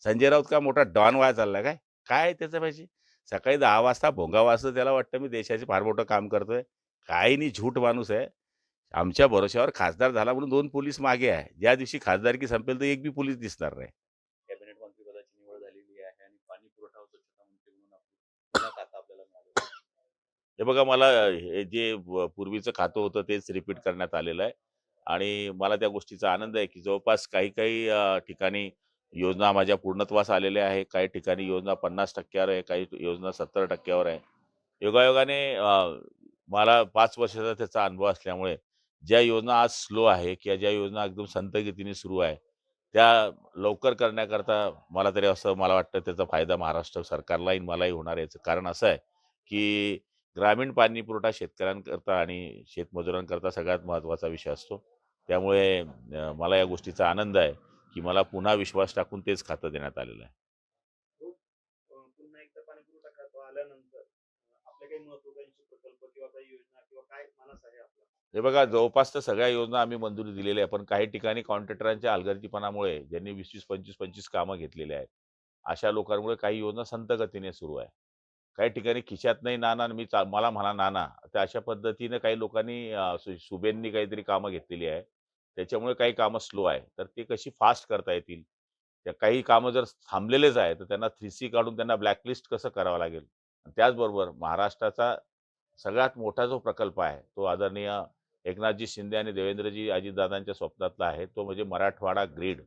संजय राऊत का मोठा डॉन व्हायला चालला काय? काय आहे त्याचं पाहिजे? सकाळी 10 वाजता भोंगा वाजतो त्याला वाटतं मी देशाचे फार मोठं काम करतोय. काही नाही झूट माणूस आहे. आमच्या भरोश्यावर खासदार झाला म्हणून 2 पोलीस मागे आहे. ज्या दिवशी खासदारकी संपेल तर एक बी पोलीस दिसणार नाही. कॅबिनेट मंत्रिपदाची निवड झालेली आहे आणि पाणी पुरवठा व स्वच्छता मंत्री म्हणून पुन्हा खाता आपल्याला मिळालं. हे बघा मला हे जे पूर्वीचं खातं होतं तेच रिपीट करण्यात आलेलं आहे आणि मला त्या गोष्टीचा आनंद आहे, की जवळपास काही-काही ठिकाणी योजना माझ्या पूर्णत्वास आलेल्या आहे. काही ठिकाणी योजना 50% वर आहे, काही योजना 70% वर आहे. योगायोगाने मला 5 वर्षाचा त्याचा अनुभव असल्यामुळे ज्या योजना आज स्लो आहे किंवा ज्या योजना एकदम संथ गतीने सुरू आहे, त्या लवकर करण्याकरता मला वाटतं त्याचा फायदा महाराष्ट्र सरकारलाही मलाही होणार आहे. याचं कारण असं आहे, की ग्रामीण पाणी पुरवठा शेतकऱ्यांकरता आणि शेतमजुरांकरता सगळ्यात महत्त्वाचा विषय असतो. त्यामुळे मला या गोष्टीचा आनंद आहे, की मला पुन्हा विश्वास टाकून तेच खातं देण्यात आलेलं आहे. तो पुन्हा एकदा पाणी पुरवठा खातं आल्यानंतर आपले काही महत्त्वाकांक्षी प्रकल्प किंवा काही योजना किंवा काय मानस आहे आपला? हे बघा जवळपास तर सगळ्या योजना आम्ही मंजुरी दिलेल्या आहे. पण काही ठिकाणी कॉन्ट्रॅक्टरांच्या हलगर्जीपणामुळे ज्यांनी 20-20, 25-25 कामं घेतलेली आहेत. अशा लोकांमुळे काही योजना संथ गतीने सुरू आहे. काही ठिकाणी खिशात नाही नाणा आणि मला म्हणा नाना. तर अशा पद्धतीने काही लोकांनी सुबेंनी काहीतरी कामं घेतलेली आहे. त्याच्यामुळे काही कामं स्लो आहे. तर ते कशी फास्ट करता येतील. त्या काही कामं जर थांबलेलेच आहे, तर त्यांना 3C काढून त्यांना ब्लॅकलिस्ट कसं करावं लागेल. त्याचबरोबर महाराष्ट्राचा सगळ्यात मोठा जो प्रकल्प आहे, तो आदरणीय एकनाथजी शिंदे आणि देवेंद्रजी अजितदादांच्या स्वप्नातला आहे. तो म्हणजे मराठवाडा ग्रीड.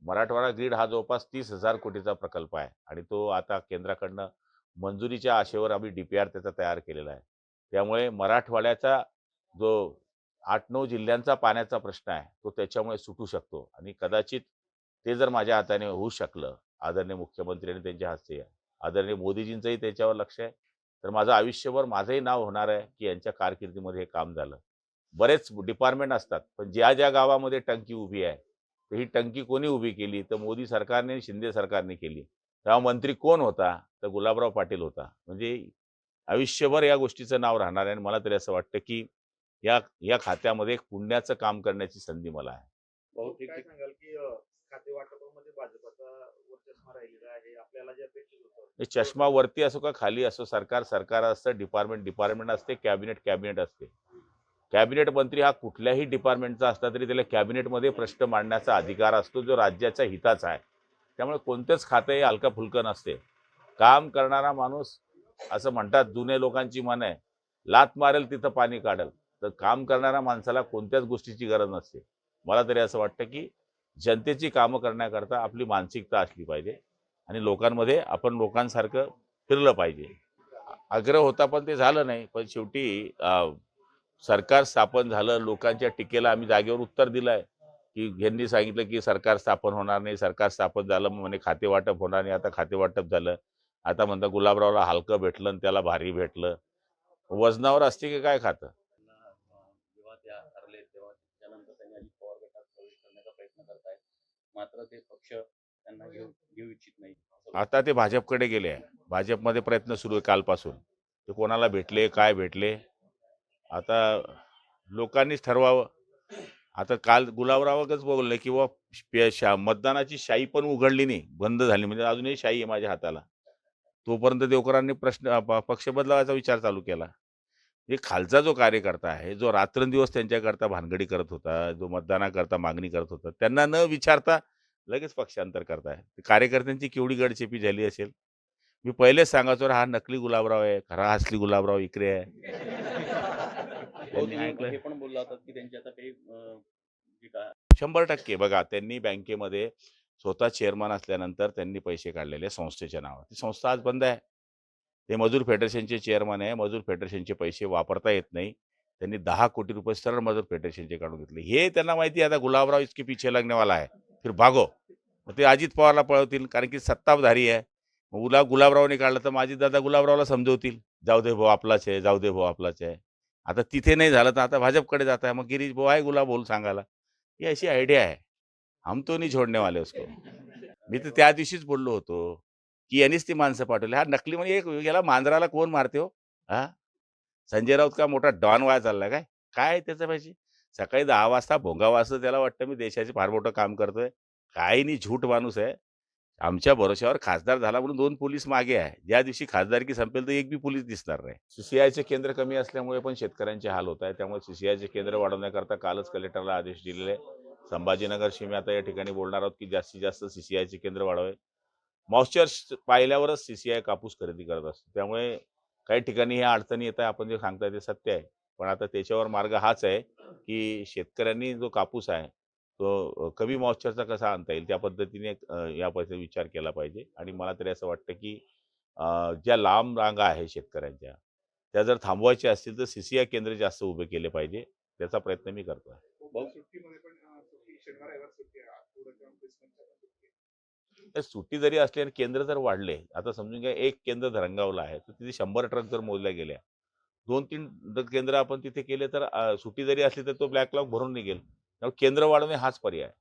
मराठवाडा ग्रीड हा जवळपास 30,000 कोटीचा प्रकल्प आहे आणि तो आता केंद्राकडनं मंजुरीच्या आशेवर आम्ही डी-पी-आर त्याचा तयार केलेला आहे. त्यामुळे मराठवाड्याचा जो 8-9 जिल्ह्यांचा पाण्याचा प्रश्न आहे, तो त्याच्यामुळे सुटू शकतो आणि कदाचित ते जर माझ्या हाताने होऊ शकलं, आदरणीय मुख्यमंत्री आणि त्यांच्या हस्ते, आदरणीय मोदीजींचंही त्याच्यावर लक्ष आहे, तर माझं आयुष्यभर माझंही नाव होणार आहे, की यांच्या कारकिर्दीमध्ये हे काम झालं. बरेच डिपार्टमेंट असतात, पण ज्या गावामध्ये टंकी उभी आहे, तर ही टंकी कोणी उभी केली? तर मोदी सरकारने आणि शिंदे सरकारने केली. तेव्हा मंत्री कोण होता? तर गुलाबराव पाटील होता. म्हणजे आयुष्यभर या गोष्टीचं नाव राहणार आहे आणि मला तरी असं वाटतं, की या या खात्यामध्ये एक पुण्याचं काम करण्याची संधी मला आहे. बहुतेक काय सांगाल की खाते वाटपामध्ये भाजपचा वर्चस्व राहिलेला आहे. आपल्याला जे अपेक्षित होतं हे चष्मा वरती असो का खाली असो, सरकार सरकार असतं, डिपार्टमेंट डिपार्टमेंट असते, कॅबिनेट कॅबिनेट असते. कॅबिनेट मंत्री हा कुठल्याही डिपार्टमेंटचा असला तरी त्याला कॅबिनेटमध्ये प्रश्न मांडण्याचा अधिकार असतो, जो राज्याच्या हिताचा आहे. त्यामुळे कोणतेच खातं हे हलकं-फुलकं नसते. काम करणारा माणूस असं म्हणतात जुने लोकांची म्हण आहे, लाथ मारेल तिथं पाणी काढेल. तर काम करणाऱ्या माणसाला कोणत्याच गोष्टीची गरज नसते. मला तरी असं वाटतं, की जनतेची कामं करण्याकरता आपली मानसिकता असली पाहिजे आणि लोकांमध्ये आपण लोकांसारखं फिरलं पाहिजे. आग्रह होता पण ते झालं नाही. पण शेवटी सरकार स्थापन झालं. लोकांच्या टीकेला आम्ही जागेवर उत्तर दिलं आहे, की ह्यांनी सांगितलं, की सरकार स्थापन होणार नाही. सरकार स्थापन झालं म्हणे खातेवाटप होणार नाही. आता खातेवाटप झालं. आता म्हणतात गुलाबरावला हलकं भेटलं आणि त्याला भारी भेटलं. वजनावर असते की काय खातं? त्यांना जेव्हा त्या हरले तेव्हा त्यानंतर त्यांनी अजित पवार गटात प्रवेश करण्याचा प्रयत्न करतायत. मात्र ते पक्ष त्यांना घेऊ घेऊ इच्छित नाही. आता ते भाजपकडे गेले आहे. भाजपमध्ये प्रयत्न सुरू आहे कालपासून. ते कोणाला भेटले, काय भेटले? आता लोकांनीच ठरवावं. आता काल गुलाबरावच बोलले, की मतदानाची शाई पण उघडली नाही, बंद झाली. म्हणजे अजूनही शाई आहे माझ्या हाताला. तोपर्यंत देवकरांनी पक्ष बदलावायचा विचार चालू केला. हे खालचा जो कार्यकर्ता आहे, जो रात्रंदिवस त्यांच्याकरता भानगडी करत होता, जो मतदानाकरता मागणी करत होता, त्यांना न विचारता लगेच पक्षांतर करताय. कार्यकर्त्यांची केवढी गडचेपी झाली असेल. मी पहिलेच सांगायचो, "अरे हा नकली गुलाबराव आहे, खरा असली गुलाबराव इकडे आहे." हो, त्यांनी तुम्ही ऐकलं हे पण बोलला होतात की त्यांची आता काही जी काय 100% बघा त्यांनी बँकेमध्ये स्वतः चेअरमन असल्यानंतर त्यांनी पैसे काढलेले संस्थेच्या नावावर. ती संस्था आज बंद आहे. ते मजूर फेडरेशनचे चेअरमन आहे. मजूर फेडरेशनचे पैसे वापरता येत नाही. त्यांनी 10 कोटी रुपये सरळ मजूर फेडरेशनचे काढून घेतले. हे त्यांना माहिती आहे आता गुलाबराव इसके पीछे लगने वाला है. फिर भागो. मग ते अजित पवारला पळवतील कारण की सत्ताधारी आहे. मग गुलाबरावने काढलं तर मग अजितदादा गुलाबरावला समजवतील. जाऊ दे भाऊ आपलाच आहे, जाऊ दे भाऊ आपलाच आहे. आता तिथे नाही झालं तर आता भाजपकडे जात आहे. मग गिरीश भाऊ आहे गुलाब बोल सांगायला. ही अशी आयडिया है. हम तो नहीं छोड़ने वाले उसको. मी तर त्या दिवशीच बोललो होतो, की यांनीच ती माणसं पाठवली. हा नकली म्हणजे याला मांजराला कोण मारते हो? हां? संजय राऊत का मोठा डॉन व्हायला चालला काय? काय आहे त्याचं पाहिजे? सकाळी 10 वाजता भोंगा वाजतो त्याला वाटतं मी देशाचे फार मोठं काम करतोय. काही नाही झूट माणूस आहे. आमच्या भरोश्यावर खासदार झाला म्हणून 2 पोलीस मागे आहे. ज्या दिवशी खासदारकी संपेल तर एक बी पोलीस दिसणार नाही. सी केंद्र कमी असल्यामुळे पण शेतकऱ्यांचे हाल होत आहेत. त्यामुळे सी केंद्र वाढवण्याकरता कालच कलेक्टरला आदेश दिलेले आहे. संभाजीनगरशी मी आता या ठिकाणी बोलणार आहोत, की जास्तीत जास्त सी केंद्र वाढवावे. मॉइश्चर पाहिल्यावरच कापूस खरेदी करत असतो. त्यामुळे काही ठिकाणी ह्या अडचणी येत आहे. आपण जे सांगताय ते सत्य आहे. पण आता त्याच्यावर मार्ग हाच आहे, की शेतकऱ्यांनी जो कापूस आहे, तो कमी मॉइश्चरचा कसा आणता येईल त्या पद्धतीने याबद्दल विचार केला पाहिजे. आणि मला तरी असं वाटतं, की ज्या लांब रांगा आहे शेतकऱ्यांच्या, त्या जर थांबवायच्या असतील तर केंद्र जास्त उभे केले पाहिजे. त्याचा प्रयत्न मी करतोय. भाऊ सुट्टीमध्ये पण सुट्टी शनिवार रविवार सुट्टी आहे. आठवड्याच्या क्रिसमसच्या पण सुट्टी आहे. तर सुट्टी जरी असली आणि केंद्र जर वाढले, आता समजून घ्या एक केंद्र धरणगावला आहे, तर तिथे 100 ट्रक जर मोजल्या गेल्या, 2-3 केंद्र आपण तिथे केले तर सुट्टी जरी असली तर तो बॅकलॉग भरून निघेल. त्यामुळे केंद्र वाढवणे हाच पर्याय आहे.